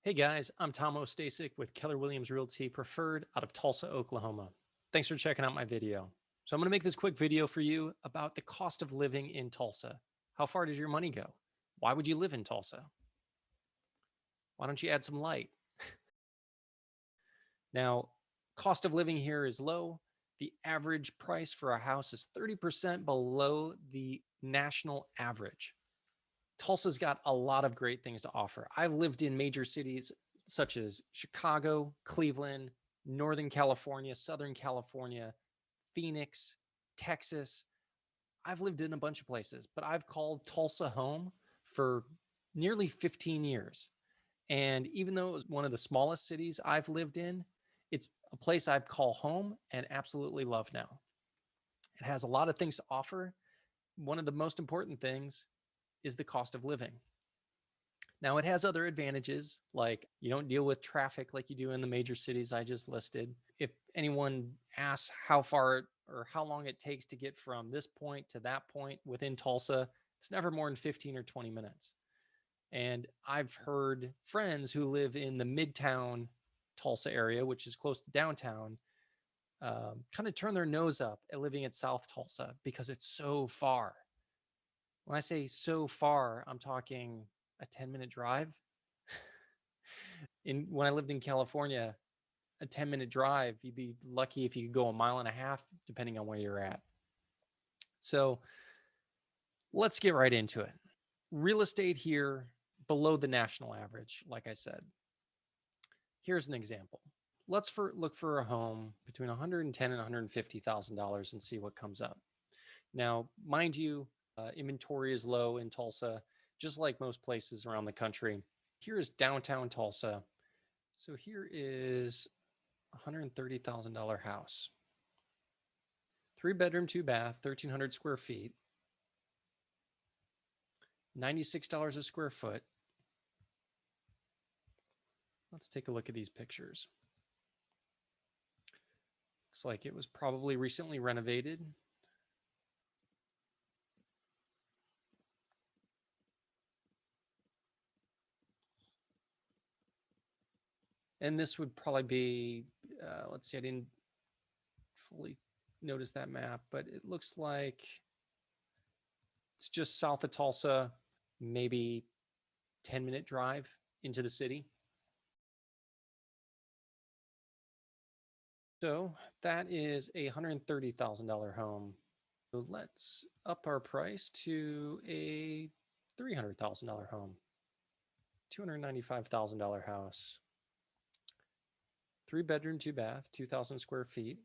Hey guys, I'm Tom Ostasic with Keller Williams Realty Preferred out of Tulsa, Oklahoma. Thanks for checking out my video. So I'm going to make this quick video for you about the cost of living in Tulsa. How far does your money go? Why would you live in Tulsa? Why don't you add some light? Now, cost of living here is low. The average price for a house is 30% below the national average. Tulsa's got a lot of great things to offer. I've lived in major cities such as Chicago, Cleveland, Northern California, Southern California, Phoenix, Texas. I've lived in a bunch of places, but I've called Tulsa home for nearly 15 years. And even though it was one of the smallest cities I've lived in, it's a place I've called home and absolutely love now. It has a lot of things to offer. One of the most important things is the cost of living. Now, it has other advantages, like you don't deal with traffic like you do in the major cities I just listed. If anyone asks how far or how long it takes to get from this point to that point within Tulsa, it's never more than 15 or 20 minutes. And I've heard friends who live in the Midtown Tulsa area, which is close to downtown, kind of turn their nose up at living at South Tulsa because it's so far. When I say so far, I'm talking a 10-minute drive. When I lived in California, a 10-minute drive, you'd be lucky if you could go a mile and a half, depending on where you're at. So let's get right into it. Real estate here below the national average, like I said. Here's an example. Let's look for a home between $110,000 and $150,000 and see what comes up. Now, mind you, inventory is low in Tulsa, just like most places around the country. Here is downtown Tulsa. So here is a $130,000 house. 3-bedroom, 2-bath, 1,300 square feet. $96 a square foot. Let's take a look at these pictures. Looks like it was probably recently renovated. And this would probably be, let's see, I didn't fully notice that map, but it looks like it's just south of Tulsa, maybe 10-minute drive into the city. So that is a $130,000 home. So let's up our price to a $300,000 home, $295,000 house. 3-bedroom, 2-bath, 2,000 square feet.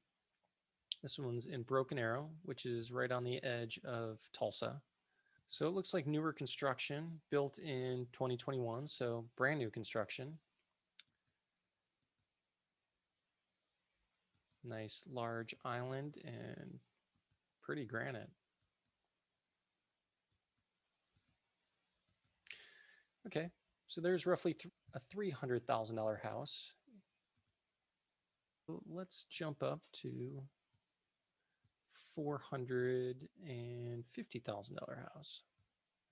This one's in Broken Arrow, which is right on the edge of Tulsa. So it looks like newer construction, built in 2021, so brand new construction. Nice large island and pretty granite. Okay, so there's roughly a $300,000 house. Let's jump up to $450,000 house.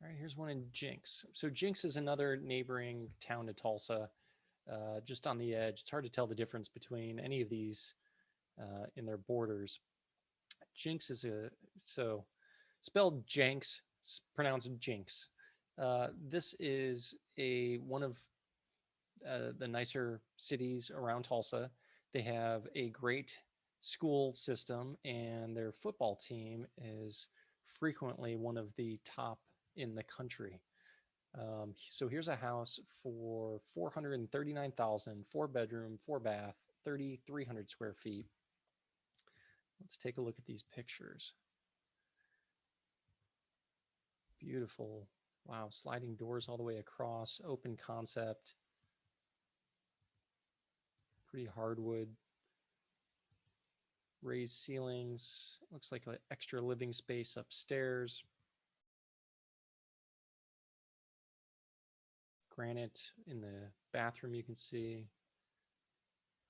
All right, here's one in Jinx. So Jinx is another neighboring town to Tulsa, just on the edge. It's hard to tell the difference between any of these in their borders. Jinx is so spelled Jenks, pronounced Jinx. This is one of the nicer cities around Tulsa. They have a great school system, and their football team is frequently one of the top in the country. So here's a house for $439,000, 4-bedroom, 4-bath, 3,300 square feet. Let's take a look at these pictures. Beautiful. Wow, sliding doors all the way across, open concept. Pretty hardwood. Raised ceilings. Looks like an extra living space upstairs. Granite in the bathroom, you can see.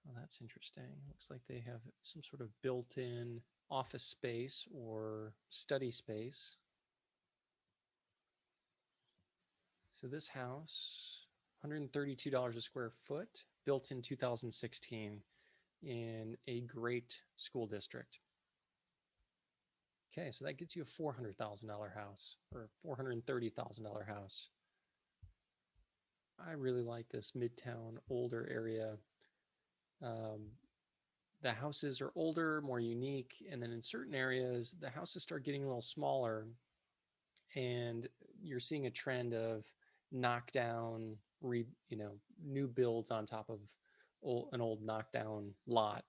Oh, that's interesting. Looks like they have some sort of built-in office space or study space. So this house, $132 a square foot, built in 2016 in a great school district. Okay, so that gets you a $400,000 house or $430,000 house. I really like this Midtown older area. Um, the houses are older, more unique, and then in certain areas, the houses start getting a little smaller, and you're seeing a trend of knockdown, new builds on top of an old knockdown lot,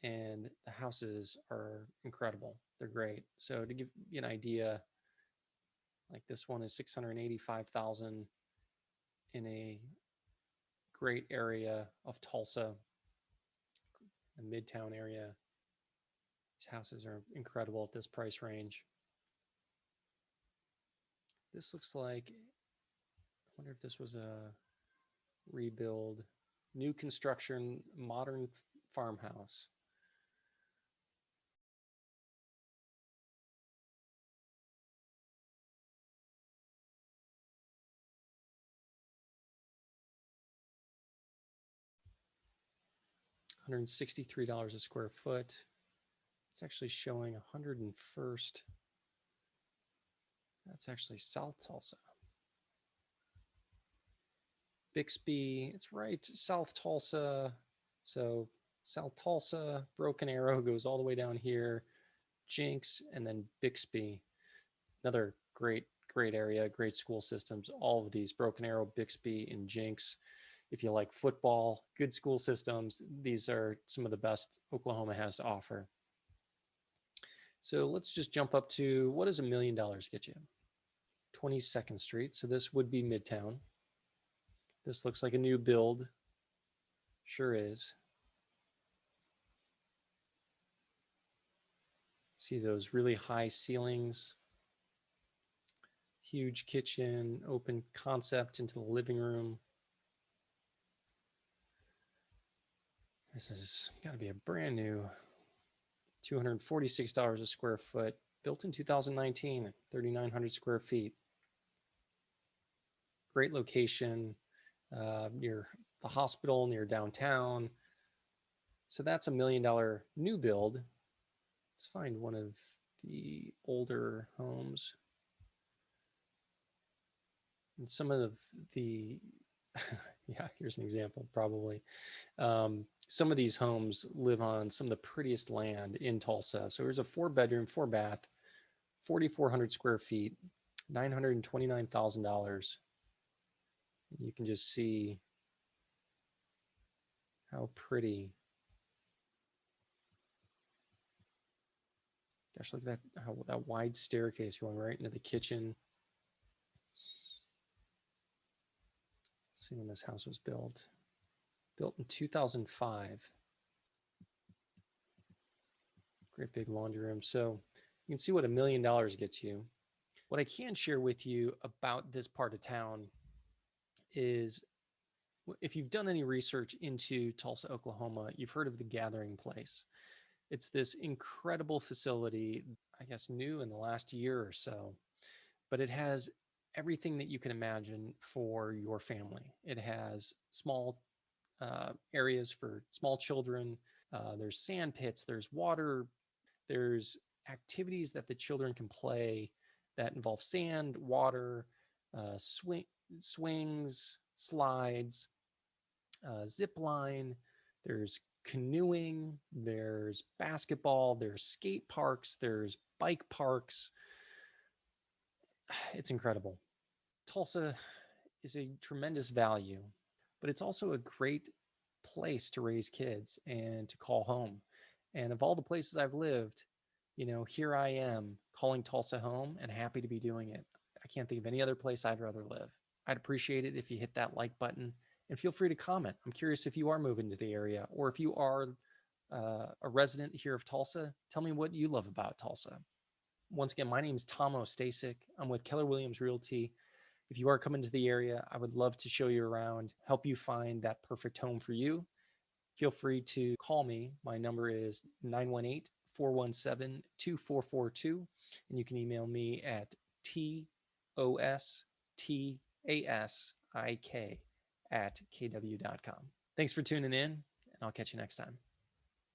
and the houses are incredible. They're great. So to give you an idea, like this one is 685,000 in a great area of Tulsa, a midtown area. These houses are incredible at this price range. This looks like, I wonder if this was a rebuild, new construction, modern farmhouse. $163 a square foot. It's actually showing 101st. That's actually South Tulsa. Bixby, it's right South Tulsa. So South Tulsa, Broken Arrow goes all the way down here, Jinx, and then Bixby. Another great area, great school systems. All of these, Broken Arrow, Bixby, and Jinx. If you like football, good school systems, these are some of the best Oklahoma has to offer. So let's just jump up to, what does $1 million get you? 22nd Street. So this would be Midtown. This looks like a new build. Sure is. See those really high ceilings, huge kitchen, open concept into the living room. This has got to be a brand new $246 a square foot, built in 2019, 3,900 square feet. Great location, near the hospital, near downtown. So that's $1 million new build. Let's find one of the older homes. And some of the, yeah, here's an example probably. Some of these homes live on some of the prettiest land in Tulsa. So here's a 4-bedroom, 4-bath, 4,400 square feet, $929,000. You can just see how pretty. Gosh, look at that, how that wide staircase going right into the kitchen. Let's see when this house was built. Built in 2005. Great big laundry room. So you can see what $1 million gets you. What I can share with you about this part of town is, if you've done any research into Tulsa, Oklahoma, you've heard of the Gathering Place. It's this incredible facility, I guess new in the last year or so, but it has everything that you can imagine for your family. It has small areas for small children. There's sand pits, there's water, there's activities that the children can play that involve sand, water, swings, slides, zip line. There's canoeing, there's basketball, there's skate parks, there's bike parks. It's incredible. Tulsa is a tremendous value, but it's also a great place to raise kids and to call home. And of all the places I've lived, here I am calling Tulsa home and happy to be doing it. I can't think of any other place I'd rather live. I'd appreciate it if you hit that like button and feel free to comment. I'm curious if you are moving to the area, or if you are a resident here of Tulsa, tell me what you love about Tulsa. Once again, my name is Tom Ostasic. I'm with Keller Williams Realty. If you are coming to the area, I would love to show you around, help you find that perfect home for you. Feel free to call me. My number is 918-417-2442, and you can email me at tostasik at kw.com. Thanks for tuning in, and I'll catch you next time.